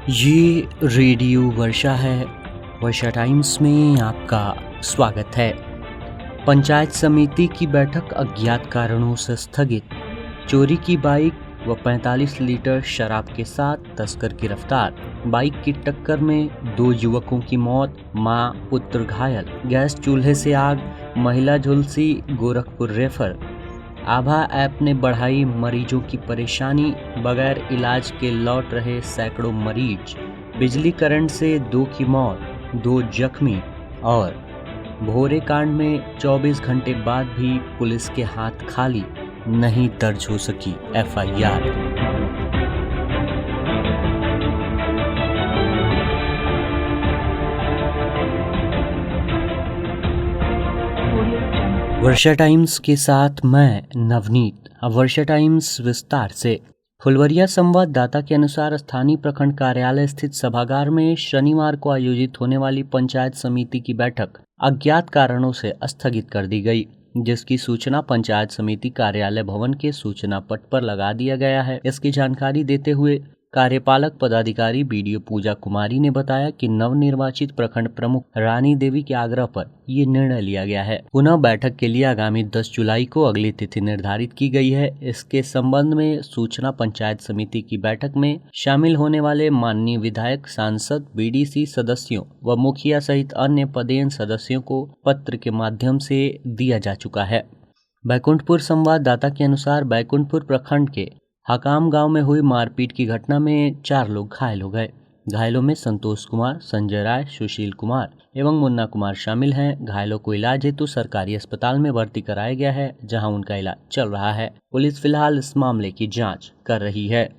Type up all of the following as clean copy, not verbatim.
ये रेडियो वर्षा है। वर्षा टाइम्स में आपका स्वागत है। पंचायत समिति की बैठक अज्ञात कारणों से स्थगित। चोरी की बाइक व 45 लीटर शराब के साथ तस्कर गिरफ्तार। बाइक की टक्कर में 2 युवकों की मौत, मां पुत्र घायल। गैस चूल्हे से आग, महिला झुलसी, गोरखपुर रेफर। आभा ऐप ने बढ़ाई मरीजों की परेशानी, बगैर इलाज के लौट रहे सैकड़ों मरीज। बिजली करंट से 2 की मौत, 2 जख्मी। और भोरे कांड में 24 घंटे बाद भी पुलिस के हाथ खाली, नहीं दर्ज हो सकी एफआईआर। वर्षा टाइम्स के साथ मैं नवनीत। अब वर्षा टाइम्स विस्तार से। फुलवरिया संवाददाता के अनुसार स्थानीय प्रखंड कार्यालय स्थित सभागार में शनिवार को आयोजित होने वाली पंचायत समिति की बैठक अज्ञात कारणों से स्थगित कर दी गई, जिसकी सूचना पंचायत समिति कार्यालय भवन के सूचना पट पर लगा दिया गया है। इसकी जानकारी देते हुए कार्यपालक पदाधिकारी बीडीओ पूजा कुमारी ने बताया कि नवनिर्वाचित प्रखंड प्रमुख रानी देवी के आग्रह पर ये निर्णय लिया गया है। पुनः बैठक के लिए आगामी 10 जुलाई को अगली तिथि निर्धारित की गई है। इसके संबंध में सूचना पंचायत समिति की बैठक में शामिल होने वाले माननीय विधायक, सांसद, बीडीसी सदस्यों व मुखिया सहित अन्य पदेन सदस्यों को पत्र के माध्यम से दिया जा चुका है। बैकुंठपुर संवाददाता के अनुसार बैकुंठपुर प्रखंड के हकाम गांव में हुई मारपीट की घटना में 4 लोग घायल हो गए। घायलों में संतोष कुमार, संजय राय, सुशील कुमार एवं मुन्ना कुमार शामिल हैं। घायलों को इलाज हेतु सरकारी अस्पताल में भर्ती कराया गया है, जहां उनका इलाज चल रहा है। पुलिस फिलहाल इस मामले की जांच कर रही है।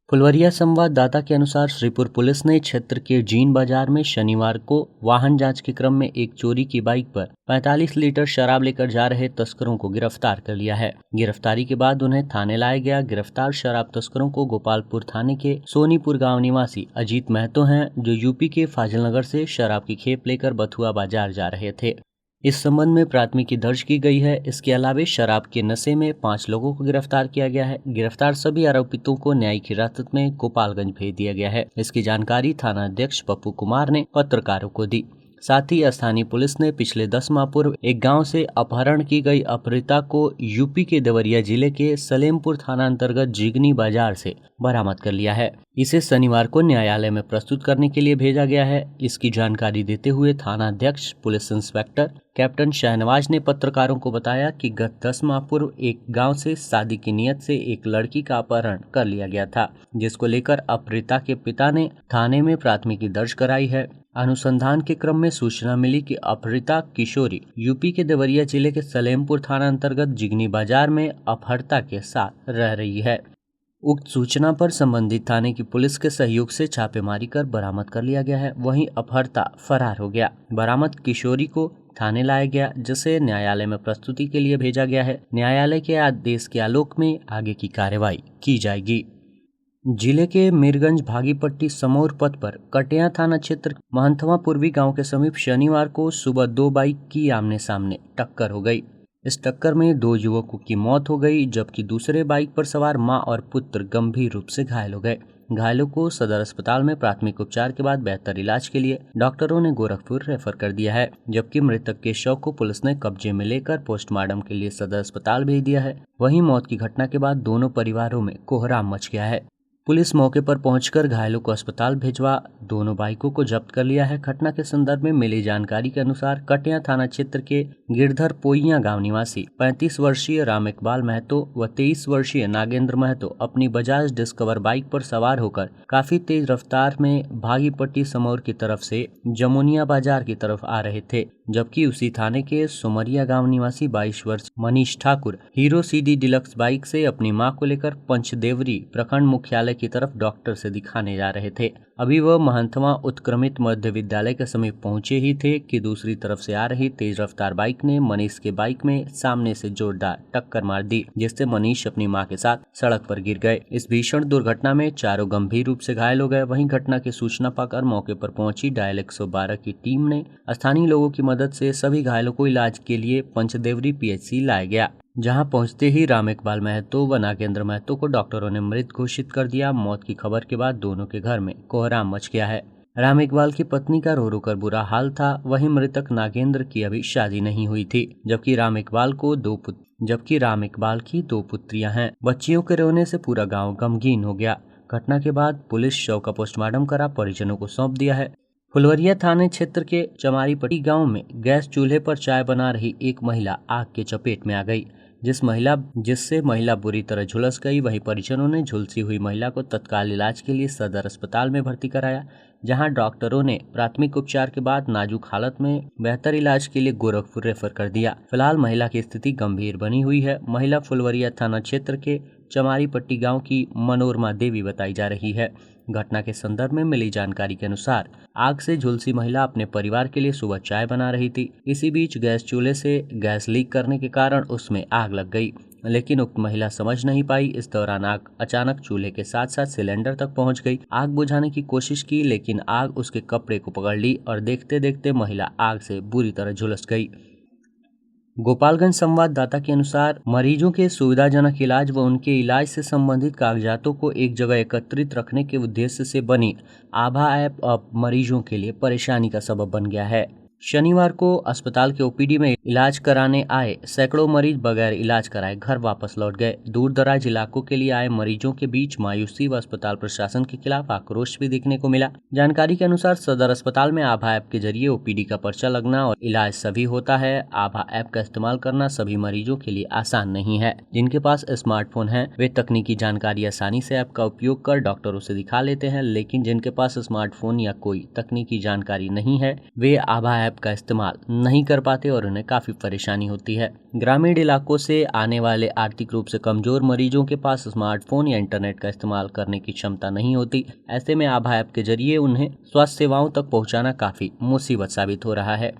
फुलवरिया संवाददाता के अनुसार श्रीपुर पुलिस ने क्षेत्र के जीन बाजार में शनिवार को वाहन जांच के क्रम में एक चोरी की बाइक पर 45 लीटर शराब लेकर जा रहे तस्करों को गिरफ्तार कर लिया है। गिरफ्तारी के बाद उन्हें थाने लाया गया। गिरफ्तार शराब तस्करों को गोपालपुर थाने के सोनीपुर गांव निवासी अजीत महतो हैं, जो यूपी के फाजिलनगर से शराब की खेप लेकर बथुआ बाजार जा रहे थे। इस संबंध में प्राथमिकी दर्ज की गई है। इसके अलावा शराब के नशे में 5 लोगों को गिरफ्तार किया गया है। गिरफ्तार सभी आरोपितों को न्यायिक हिरासत में गोपालगंज भेज दिया गया है। इसकी जानकारी थाना अध्यक्ष पप्पू कुमार ने पत्रकारों को दी। साथ ही स्थानीय पुलिस ने पिछले 10 माह पूर्व एक गांव से अपहरण की गई अपहृता को यूपी के देवरिया जिले के सलेमपुर थाना अंतर्गत जिगनी बाजार से बरामद कर लिया है। इसे शनिवार को न्यायालय में प्रस्तुत करने के लिए भेजा गया है। इसकी जानकारी देते हुए थाना अध्यक्ष पुलिस इंस्पेक्टर कैप्टन शाहनवाज ने पत्रकारों को बताया कि गत 10 माह पूर्व एक गांव से शादी की नियत से एक लड़की का अपहरण कर लिया गया था, जिसको लेकर अपहृता के पिता ने थाने में प्राथमिकी दर्ज कराई है। अनुसंधान के क्रम में सूचना मिली कि अपहृता किशोरी यूपी के देवरिया जिले के सलेमपुर थाना अंतर्गत जिगनी बाजार में अपहृता के साथ रह रही है। उक्त सूचना पर संबंधित थाने की पुलिस के सहयोग से छापेमारी कर बरामद कर लिया गया है। वहीं अपहृता फरार हो गया। बरामद किशोरी को थाने लाया गया, जिसे न्यायालय में प्रस्तुति के लिए भेजा गया है। न्यायालय के आदेश के आलोक में आगे की कार्रवाई की जाएगी। जिले के मीरगंज भागीपट्टी समौर पथ पर कटिया थाना क्षेत्र महंथवा पूर्वी गांव के समीप शनिवार को सुबह 2 बाइक की आमने सामने टक्कर हो गई। इस टक्कर में 2 युवकों की मौत हो गई, जबकि दूसरे बाइक पर सवार मां और पुत्र गंभीर रूप से घायल हो गए। घायलों को सदर अस्पताल में प्राथमिक उपचार के बाद बेहतर इलाज के लिए डॉक्टरों ने गोरखपुर रेफर कर दिया है, जबकि मृतक के शव को पुलिस ने कब्जे में लेकर पोस्टमार्टम के लिए सदर अस्पताल भेज दिया है। वहीं मौत की घटना के बाद दोनों परिवारों में कोहराम मच गया है। पुलिस मौके पर पहुंचकर घायलों को अस्पताल भिजवा दोनों बाइकों को जब्त कर लिया है। घटना के संदर्भ में मिली जानकारी के अनुसार कटिया थाना क्षेत्र के गिरधर पोइया गांव निवासी 35 वर्षीय राम इकबाल महतो व 23 वर्षीय नागेंद्र महतो अपनी बजाज डिस्कवर बाइक पर सवार होकर काफी तेज रफ्तार में भागीपट्टी समौर की तरफ से जमुनिया बाजार की तरफ आ रहे थे, जबकि उसी थाने के सुमरिया गांव निवासी 22 वर्ष Manish Thakur hero CD deluxe bike से अपनी मां को लेकर पंचदेवरी प्रखंड मुख्यालय की तरफ डॉक्टर से दिखाने जा रहे थे। अभी वह महंथवा उत्क्रमित मध्य विद्यालय के समीप पहुंचे ही थे कि दूसरी तरफ से आ रही तेज रफ्तार बाइक ने मनीष के बाइक में सामने से जोरदार टक्कर मार दी, जिससे मनीष अपनी मां के साथ सड़क पर गिर गए। इस भीषण दुर्घटना में चारों गंभीर रूप से घायल हो गए। वहीं घटना की सूचना पाकर मौके पर पहुंची डायल 112 की टीम ने स्थानीय लोगों की मदद से सभी घायलों को इलाज के लिए पंचदेवरी पीएचसी लाया गया, जहां पहुंचते ही राम इकबाल महतो व नागेंद्र महतो को डॉक्टरों ने मृत घोषित कर दिया। मौत की खबर के बाद दोनों के घर में कोहराम कोहराम मच गया है। राम इकबाल की पत्नी का रो रो कर बुरा हाल था। वहीं मृतक नागेंद्र की अभी शादी नहीं हुई थी, जबकि राम इकबाल की 2 पुत्रियां हैं। बच्चियों के रोने से पूरा गांव गमगीन हो गया। घटना के बाद पुलिस शव का पोस्टमार्टम करा परिजनों को सौंप दिया है। फुलवरिया थाने क्षेत्र के चमारीपट्टी गांव में गैस चूल्हे पर चाय बना रही एक महिला आग के चपेट में आ गई, जिससे महिला बुरी तरह झुलस गई। वहीं परिजनों ने झुलसी हुई महिला को तत्काल इलाज के लिए सदर अस्पताल में भर्ती कराया, जहां डॉक्टरों ने प्राथमिक उपचार के बाद नाजुक हालत में बेहतर इलाज के लिए गोरखपुर रेफर कर दिया। फिलहाल महिला की स्थिति गंभीर बनी हुई है। महिला फुलवरिया थाना क्षेत्र के चमारीपट्टी गांव की मनोरमा देवी बताई जा रही है। घटना के संदर्भ में मिली जानकारी के अनुसार आग से झुलसी महिला अपने परिवार के लिए सुबह चाय बना रही थी। इसी बीच गैस चूल्हे से गैस लीक करने के कारण उसमें आग लग गई, लेकिन उक्त महिला समझ नहीं पाई। इस दौरान आग अचानक चूल्हे के साथ साथ सिलेंडर तक पहुंच गई। आग बुझाने की कोशिश की, लेकिन आग उसके कपड़े को पकड़ ली और देखते देखते महिला आग से बुरी तरह झुलस गई। गोपालगंज संवाददाता के अनुसार मरीजों के सुविधाजनक इलाज व उनके इलाज से संबंधित कागजातों को एक जगह एकत्रित रखने के उद्देश्य से बनी आभा ऐप अब मरीजों के लिए परेशानी का सबब बन गया है। शनिवार को अस्पताल के ओपीडी में इलाज कराने आए सैकड़ों मरीज बगैर इलाज कराए घर वापस लौट गए। दूर दराज इलाकों के लिए आए मरीजों के बीच मायूसी व अस्पताल प्रशासन के खिलाफ आक्रोश भी देखने को मिला। जानकारी के अनुसार सदर अस्पताल में आभा ऐप के जरिए ओपीडी का पर्चा लगना और इलाज सभी होता है। आभा ऐप का इस्तेमाल करना सभी मरीजों के लिए आसान नहीं है। जिनके पास स्मार्टफोन है वे तकनीकी जानकारी आसानी से ऐप का उपयोग कर डॉक्टरों से दिखा लेते हैं, लेकिन जिनके पास स्मार्टफोन या कोई तकनीकी जानकारी नहीं है वे आभा ऐप का इस्तेमाल नहीं कर पाते और उन्हें काफी परेशानी होती है। ग्रामीण इलाकों से आने वाले आर्थिक रूप से कमजोर मरीजों के पास स्मार्टफोन या इंटरनेट का इस्तेमाल करने की क्षमता नहीं होती। ऐसे में आभा ऐप के जरिए उन्हें स्वास्थ्य सेवाओं तक पहुंचाना काफी मुसीबत साबित हो रहा है।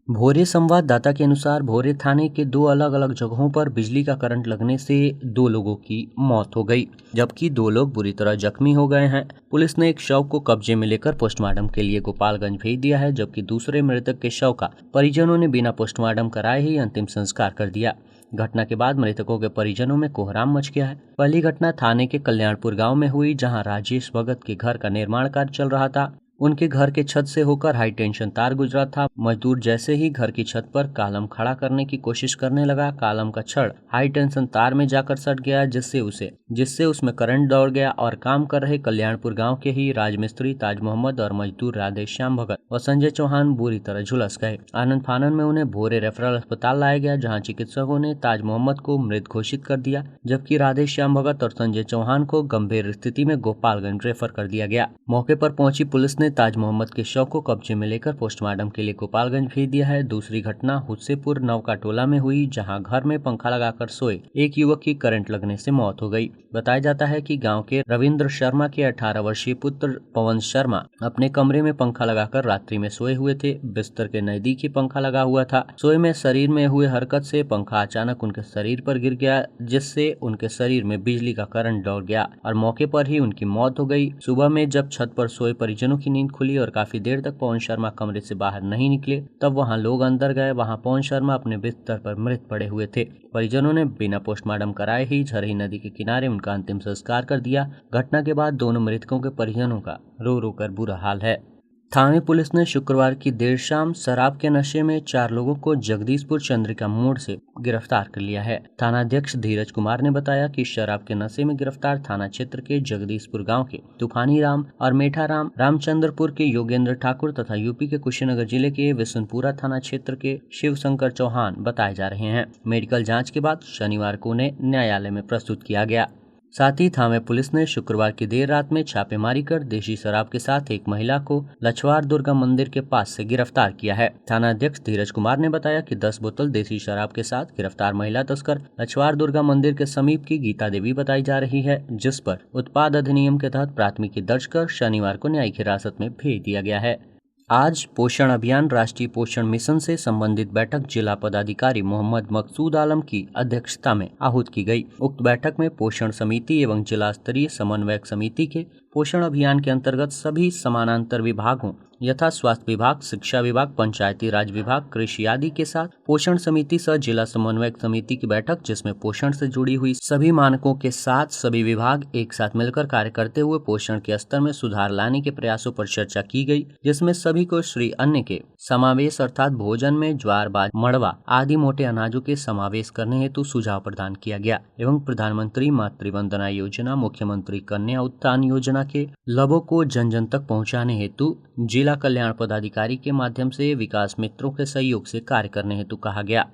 भोरे संवाददाता के अनुसार भोरे थाने के 2 अलग अलग जगहों पर बिजली का करंट लगने से 2 लोगों की मौत हो गई, जबकि 2 लोग बुरी तरह जख्मी हो गए हैं। पुलिस ने एक शव को कब्जे में लेकर पोस्टमार्टम के लिए गोपालगंज भेज दिया है, जबकि दूसरे मृतक के शव का परिजनों ने बिना पोस्टमार्टम कराए ही अंतिम संस्कार कर दिया। घटना के बाद मृतकों के परिजनों में कोहराम मच गया है। पहली घटना थाने के कल्याणपुर गाँव में हुई, जहाँ राजेश भगत के घर का निर्माण कार्य चल रहा था। उनके घर के छत से होकर हाई टेंशन तार गुजरा था। मजदूर जैसे ही घर की छत पर कॉलम खड़ा करने की कोशिश करने लगा, कॉलम का छड़ हाई टेंशन तार में जाकर सट गया, जिससे उसमें करंट दौड़ गया और काम कर रहे कल्याणपुर गांव के ही राजमिस्त्री ताज मोहम्मद और मजदूर राधेश्याम भगत और संजय चौहान बुरी तरह झुलस गए। आनंद फानन में उन्हें भोरे रेफरल अस्पताल लाया गया, जहाँ चिकित्सकों ने ताज मोहम्मद को मृत घोषित कर दिया, जबकि राधेश्याम भगत और संजय चौहान को गंभीर स्थिति में गोपालगंज रेफर कर दिया गया। मौके पर पहुंची पुलिस ने ताज मोहम्मद के शव को कब्जे में लेकर पोस्टमार्टम के लिए गोपालगंज भेज दिया है। दूसरी घटना हुस्सेपुर नवका टोला में हुई, जहां घर में पंखा लगाकर सोए एक युवक की करंट लगने से मौत हो गई। बताया जाता है कि गांव के रविंद्र शर्मा के 18 वर्षीय पुत्र पवन शर्मा अपने कमरे में पंखा लगाकर रात्रि में सोए हुए थे। बिस्तर के नजदीक ही पंखा लगा हुआ था। सोए में शरीर में हुए हरकत से पंखा अचानक उनके शरीर पर गिर गया, जिससे उनके शरीर में बिजली का करंट दौड़ गया और मौके पर ही उनकी मौत हो गई। सुबह में जब छत पर सोए परिजनों की नींद खुली और काफी देर तक पवन शर्मा कमरे से बाहर नहीं निकले, तब वहां लोग अंदर गए। वहां पवन शर्मा अपने बिस्तर पर मृत पड़े हुए थे। परिजनों ने बिना पोस्टमार्टम कराए ही झरही नदी के किनारे उनका अंतिम संस्कार कर दिया। घटना के बाद दोनों मृतकों के परिजनों का रो रो कर बुरा हाल है। थाने पुलिस ने शुक्रवार की देर शाम शराब के नशे में 4 लोगों को जगदीशपुर चंद्रिका मोड़ से गिरफ्तार कर लिया है। थानाध्यक्ष धीरज कुमार ने बताया कि शराब के नशे में गिरफ्तार थाना क्षेत्र के जगदीशपुर गांव के तूफानी राम और मेठा राम, रामचंद्रपुर के योगेंद्र ठाकुर तथा यूपी के कुशीनगर जिले के विशुनपुरा थाना क्षेत्र के शिव शंकर चौहान बताए जा रहे हैं। मेडिकल जाँच के बाद शनिवार को उन्हें न्यायालय में प्रस्तुत किया गया। साथ ही थाने पुलिस ने शुक्रवार की देर रात में छापेमारी कर देशी शराब के साथ एक महिला को लछवार दुर्गा मंदिर के पास से गिरफ्तार किया है। थानाध्यक्ष धीरज कुमार ने बताया कि 10 बोतल देशी शराब के साथ गिरफ्तार महिला तस्कर लछवार दुर्गा मंदिर के समीप की गीता देवी बताई जा रही है, जिस पर उत्पाद अधिनियम के तहत प्राथमिकी दर्ज कर शनिवार को न्यायिक हिरासत में भेज दिया गया है। आज पोषण अभियान राष्ट्रीय पोषण मिशन से संबंधित बैठक जिला पदाधिकारी मोहम्मद मकसूद आलम की अध्यक्षता में आहूत की गई। उक्त बैठक में पोषण समिति एवं जिला स्तरीय समन्वयक समिति के पोषण अभियान के अंतर्गत सभी समानांतर विभागों यथा स्वास्थ्य विभाग, शिक्षा विभाग, पंचायती राज विभाग, कृषि आदि के साथ पोषण समिति सह जिला समन्वयक समिति की बैठक, जिसमें पोषण से जुड़ी हुई सभी मानकों के साथ सभी विभाग एक साथ मिलकर कार्य करते हुए पोषण के स्तर में सुधार लाने के प्रयासों पर चर्चा की गई, जिसमें सभी को श्री अन्न के समावेश अर्थात भोजन में ज्वार, बाजरा, मड़वा आदि मोटे अनाजों के समावेश करने हेतु सुझाव प्रदान किया गया एवं प्रधानमंत्री मातृ वंदना योजना, मुख्यमंत्री कन्या उत्थान योजना के लाभों को जन जन तक पहुंचाने हेतु जिला कल्याण पदाधिकारी के माध्यम से विकास मित्रों के सहयोग से कार्य करने हेतु कहा गया।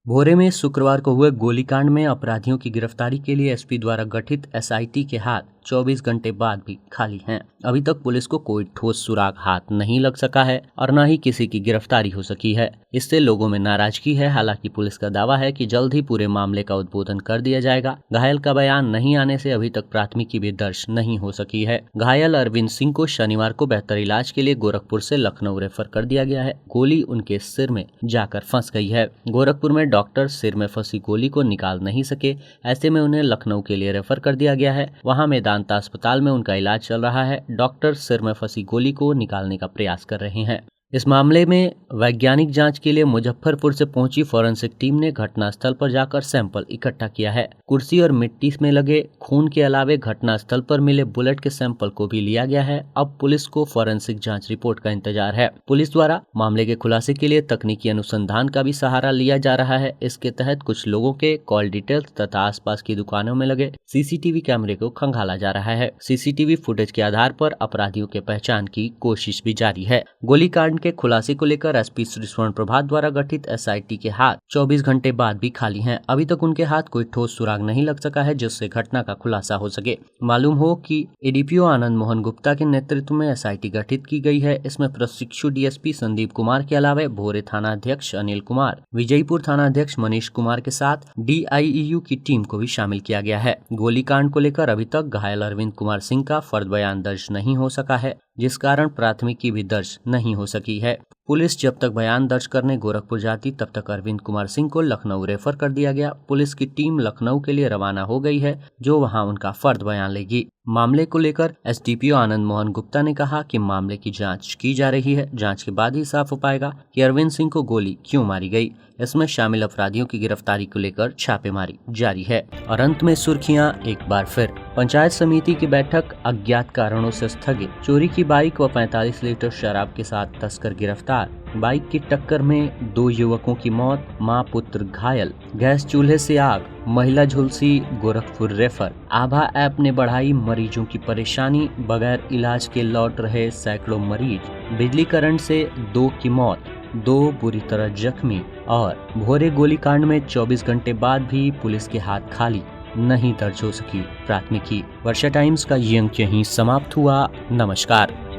भोरे में शुक्रवार को हुए गोलीकांड में अपराधियों की गिरफ्तारी के लिए एसपी द्वारा गठित एसआईटी के हाथ 24 घंटे बाद भी खाली हैं। अभी तक पुलिस को कोई ठोस सुराग हाथ नहीं लग सका है और न ही किसी की गिरफ्तारी हो सकी है। इससे लोगों में नाराजगी है। हालांकि पुलिस का दावा है कि जल्द ही पूरे मामले का उद्भेदन कर दिया जाएगा। घायल का बयान नहीं आने से अभी तक प्राथमिकी भी दर्ज नहीं हो सकी है। घायल अरविंद सिंह को शनिवार को बेहतर इलाज के लिए गोरखपुर से लखनऊ रेफर कर दिया गया है। गोली उनके सिर में जाकर फंस गई है। गोरखपुर में डॉक्टर सिर में फंसी गोली को निकाल नहीं सके, ऐसे में उन्हें लखनऊ के लिए रेफर कर दिया गया है। वहां मेदांता अस्पताल में उनका इलाज चल रहा है। डॉक्टर सिर में फंसी गोली को निकालने का प्रयास कर रहे हैं। इस मामले में वैज्ञानिक जांच के लिए मुजफ्फरपुर से पहुंची फॉरेंसिक टीम ने घटनास्थल पर जाकर सैंपल इकट्ठा किया है। कुर्सी और मिट्टी में लगे खून के अलावे घटनास्थल पर मिले बुलेट के सैंपल को भी लिया गया है। अब पुलिस को फॉरेंसिक जांच रिपोर्ट का इंतजार है। पुलिस द्वारा मामले के खुलासे के लिए तकनीकी अनुसंधान का भी सहारा लिया जा रहा है। इसके तहत कुछ लोगों के कॉल डिटेल्स तथा आसपास की दुकानों में लगे सीसीटीवी कैमरे को खंगाला जा रहा है। सीसीटीवी फुटेज के आधार पर अपराधियों के पहचान की कोशिश भी जारी है। गोलीकांड के खुलासे को लेकर एसपी श्री स्वर्ण प्रभात द्वारा गठित एसआईटी के हाथ 24 घंटे बाद भी खाली हैं। अभी तक उनके हाथ कोई ठोस सुराग नहीं लग सका है जिससे घटना का खुलासा हो सके। मालूम हो कि एडीपीओ आनंद मोहन गुप्ता के नेतृत्व में एसआईटी गठित की गई है। इसमें प्रशिक्षु डीएसपी संदीप कुमार के अलावे भोरे थाना अध्यक्ष अनिल कुमार, विजयपुर थाना अध्यक्ष मनीष कुमार के साथ डीआईईयू की टीम को भी शामिल किया गया है। गोलीकांड को लेकर अभी तक घायल अरविंद कुमार सिंह का फर्द बयान दर्ज नहीं हो सका है, जिस कारण प्राथमिकी भी दर्ज नहीं हो सकी है। पुलिस जब तक बयान दर्ज करने गोरखपुर जाती तब तक अरविंद कुमार सिंह को लखनऊ रेफर कर दिया गया। पुलिस की टीम लखनऊ के लिए रवाना हो गई है, जो वहां उनका फर्द बयान लेगी। मामले को लेकर एसडीपीओ आनंद मोहन गुप्ता ने कहा कि मामले की जांच की जा रही है। जांच के बाद ही साफ हो पाएगा कि अरविंद सिंह को गोली क्यों मारी गई। इसमें शामिल अपराधियों की गिरफ्तारी को लेकर छापेमारी जारी है। और अंत में सुर्खियां एक बार फिर। पंचायत समिति की बैठक अज्ञात कारणों से स्थगित। चोरी की बाइक व 45 लीटर शराब के साथ तस्कर गिरफ्तार। बाइक की टक्कर में 2 युवकों की मौत, मां पुत्र घायल। गैस चूल्हे से आग, महिला झुलसी गोरखपुर रेफर। आभा ऐप ने बढ़ाई मरीजों की परेशानी, बगैर इलाज के लौट रहे सैकड़ों मरीज। बिजली करंट से 2 की मौत, 2 बुरी तरह जख्मी। और भोरे गोलीकांड में 24 घंटे बाद भी पुलिस के हाथ खाली, नहीं दर्ज हो सकी प्राथमिकी। वर्षा टाइम्स का ये अंक यहीं समाप्त हुआ। नमस्कार।